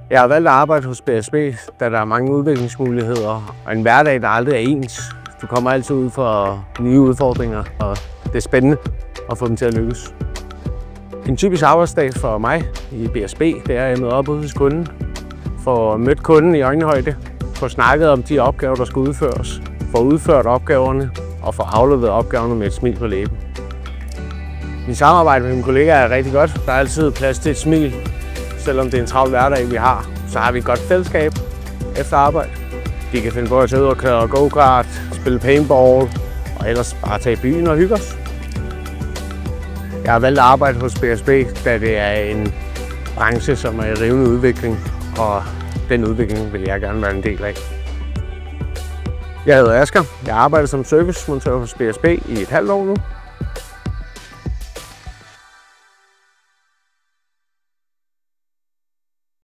Jeg har valgt at arbejde hos BSB, da der er mange udviklingsmuligheder, og en hverdag, der aldrig er ens. Du kommer altid ud for nye udfordringer, og det er spændende at få dem til at lykkes. En typisk arbejdsdag for mig i BSB, det er at møde op ude hos kunden, få mødt kunden i øjenhøjde, få snakket om de opgaver, der skal udføres, få udført opgaverne og få afleveret opgaverne med et smil på læben. Min samarbejde med mine kollegaer er rigtig godt. Der er altid plads til et smil. Selvom det er en travl hverdag, vi har, så har vi et godt fællesskab efter arbejde. De kan finde på at tage ud og køre go-kart, spille paintball og ellers bare tage i byen og hygge os. Jeg har valgt at arbejde hos BSB, da det er en branche, som er i rivende udvikling, og den udvikling vil jeg gerne være en del af. Jeg hedder Asger. Jeg arbejder som servicemontør hos BSB i et halvt år nu.